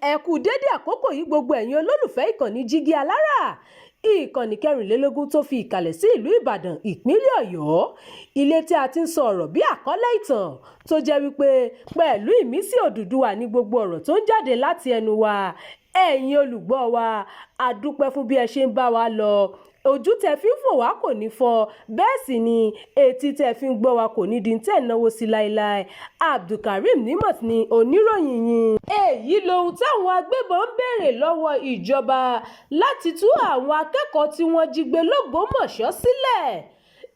ẹ kú dédé àkókò yìí gbogbo ẹ̀yin olólùfẹ́ ìkànnì Jígí Alára, ìkànnì 24 tó fi ìkàlẹ̀ sí ìlú Ìbàdàn ìpínlẹ̀ Ọ̀yọ́, ilé tí a ti ń sọ ọ̀rọ̀ bí àkọlé ìtàn tó jẹ́ wípé pẹ̀lú ìmísí Odùduwà ní gbogbo ọ̀rọ̀ tó ń jáde láti ẹnu wa. Ẹ̀yin olùgbọ́ wa, a dúpẹ́ fún bí ẹ ṣe ń bá wa lọ. Ojú tẹ́ fi ń fò wá kò ní fọ́, bẹ́ẹ̀ sì ni etí tẹ́ fi ń gbọ́ wa kò ní di tẹ́ náwó sí láéláé. Abdulkareem Nimot ni oníròyìn yín. Èyí lohun táwọn agbébọn ń béèrè lọ́wọ́ ìjọba láti tú àwọn akẹ́kọ̀ọ́ tí wọ́n jí gbé l'Ógbómọ̀ṣọ́ sílẹ̀.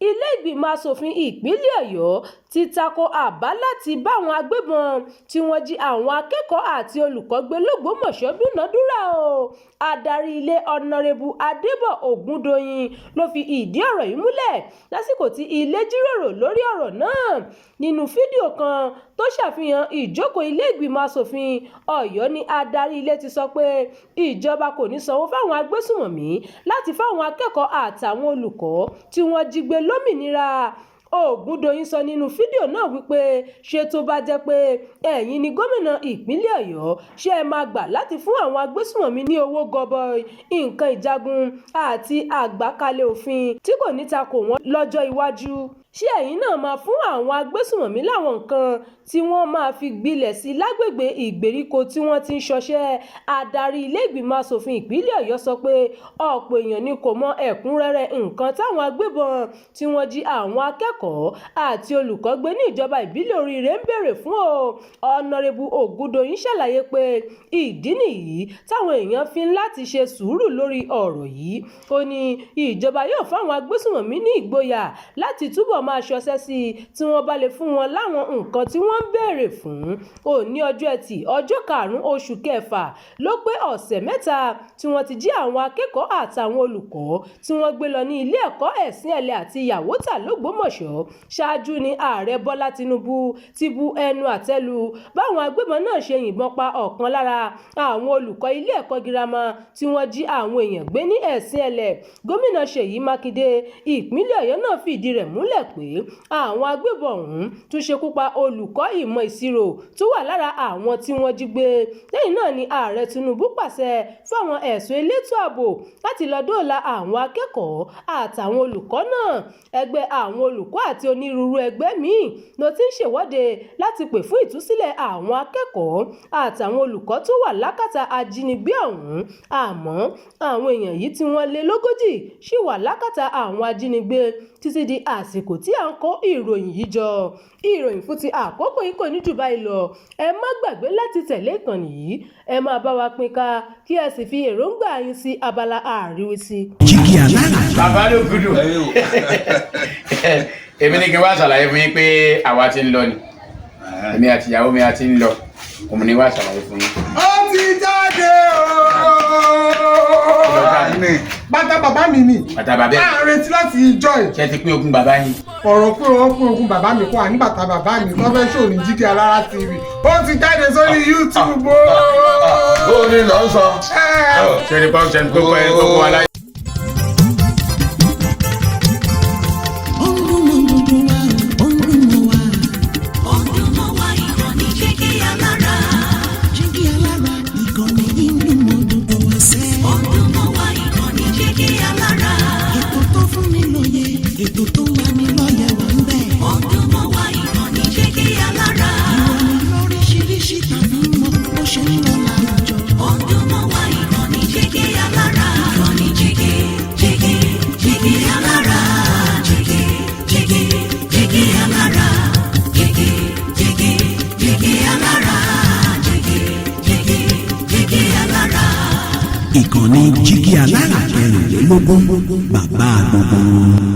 Ilé ìgbìmọ̀ asòfin ìpínlẹ̀ Ọ̀yọ́ ti tako àbá láti bá àwọn agbébọn tí wọ́n jí àwọn akẹ́kọ̀ọ́ àti olùkọ́ gbé l'Ógbómọ̀ṣọ́ dúnàádúrà o. Adarí ilé ọ̀nàrẹ́bù Adébọ̀ Ògúndòyìn ló fi ìdí ọ̀rọ̀ yìí múlẹ̀ lásìkò tí ilé jíròrò lórí ọ̀rọ̀ náà. Nínú fídíò kan tó ṣàfihàn ìjókòó ilé ìgbìmọ̀ asòfin Ọ̀yọ́ ni adarí ilé ti sọ pé ìjọba kò ní sanwó fáwọn agbésùnmọ̀mí láti fáwọn akẹ́kọ̀ọ́ àtàwọn olùkọ́ tí wọ́n jí gbé lómìnira. Ògúndòyìn sọ nínú fídíò náà wípé ṣé tó bá jẹ́ pé ẹ̀yin ni gómìnà ìpínlẹ̀ Ọ̀yọ́, ṣé ẹ máa gbà láti fún àwọn agbésùnmọ̀mí ní owó gọbọi, nǹkan ìjagun àti àgbàkalẹ̀ òfin tí kò ní takò wọ́n lọ́jọ́ iwájú? Ṣé ẹ̀yin náà máa fún àwọn agbésùnmọ̀mí láwọn nǹkan tí wọ́n máa fi gbilẹ̀ sí lágbègbè ìgbèríko tí wọ́n ti ń ṣọṣẹ́? Adarí ilé ìgbìmọ̀ asòfin ìpínlẹ̀ Ọ̀yọ́ sọ pé ọ̀pọ̀ èèyàn ni kò mọ ẹ̀kúnrẹ́rẹ́ nǹkan táwọn agbébọn tí wọ́n jí àwọn akẹ́kọ̀ọ́ àti olùkọ́ gbé ní ìjọba ìbílẹ̀ Oríire ń béèrè fún o. Ọ̀nàrẹ́bù Ògúndòyìn ṣàlàyé pé ìdí nìyí táwọn èèyàn fi ń láti ṣe sùúrù lórí ọ̀rọ̀ yìí. Ó ní ìjọba yóò fáwọn agbésùnmọ̀mí ní ìgboyà láti túbọ̀ máa ṣọṣẹ́ sí i tí wọ́n bá lè fún wọn láwọn nǹkan tí wọ́n ń béèrè fún. Òní ọjọ́ Ẹtì ọjọ́ 5 oṣù kẹfà ló pé ọ̀sẹ̀ mẹ́ta tí wọ́n ti jí àwọn akẹ́kọ̀ọ́ àtàwọn olùkọ́ tí wọ́n gbé lọ ní ilé ẹ̀kọ́ ẹ̀sìn ẹ̀lẹ́ àti Yàwótà l'Ógbómọ̀ṣọ́. Ṣáájú ni ààrẹ Bọ́lá Tinubu ti bu ẹnu àtẹ́ lu báwọn agbébọn náà ṣe yìnbọn pa ọ̀kan lára àwọn olùkọ́ ilé ẹ̀kọ́ girama tí wọ́n jí àwọn èèyàn gbé ní ẹ̀sìn ẹ̀lẹ́. Gómìnà Ṣèyí Mákindé ìpínlẹ̀ Ọ̀yọ́ náà fìdí rẹ̀ múlẹ̀ pé àwọn agbébọn ọ̀hún tún ṣekú pa olùkọ́ ìmọ̀ ìṣirò tó wà lára àwọn tí wọ́n jí gbé. Lẹ́yìn náà ni ààrẹ Tinubu pàṣẹ fáwọn ẹ̀ṣọ́ elétò ààbò láti lọ dóòlà àwọn akẹ́kọ̀ọ́ àtàwọn olùkọ́ náà. Ẹgbẹ́ àwọn olùkọ́ àti onírúurú ẹgbẹ́ míì ló ti ń ṣèwọ́de láti pè fún ìtúsílẹ̀ àwọn akẹ́kọ̀ọ́ àtàwọn olùkọ́ tó wà lákàtà ajínigbé ọ̀hún. Àmọ́ àwọn èèyàn yìí tí wọ́n lé lógójì ṣì wà lákàtà àwọn ajínigbé títí di àsìkò tí à ń kó ìròyìn yìí jọ. Ìròyìn fún ti àkókò yìí kò ní jù báyìí lọ. Ẹ má gbàgbé láti tẹ̀lé ìkànnì yìí, ẹ máa bá wa pín ká kí ẹ sì fi èròǹgbà yín sí abala àríwísí. Jígí Alára. Bàbá ló gudu. Èmi ní kí n wá ṣàlàyé fún yín pé àwa ti ń lọ ni. Èmi àti ìyàwó mi a ti ń lọ. Òun ni wá ṣàlàyé fún yín. Ó ti jáde bàtà bàbá mi ni. Bàtà bàbá ẹ̀. Ààrẹ ti láti ìjọ ẹ̀. Ṣé ti pín ogún bàbá yín? Ọ̀rọ̀ pé wọ́n pín ogún bàbá mi kó wà ní bàtà bàbá mi tó fẹ́ ṣò ní Jígí Alára TV. Ó ti jáde sórí YouTube o. Ó ní lọ sọ. Ṣé ní pọ́ńṣẹ́ ní gbogbo ẹ̀ gbogbo aláyé. Ìkànnì Jígí Alára 24, bàbá gbogbo.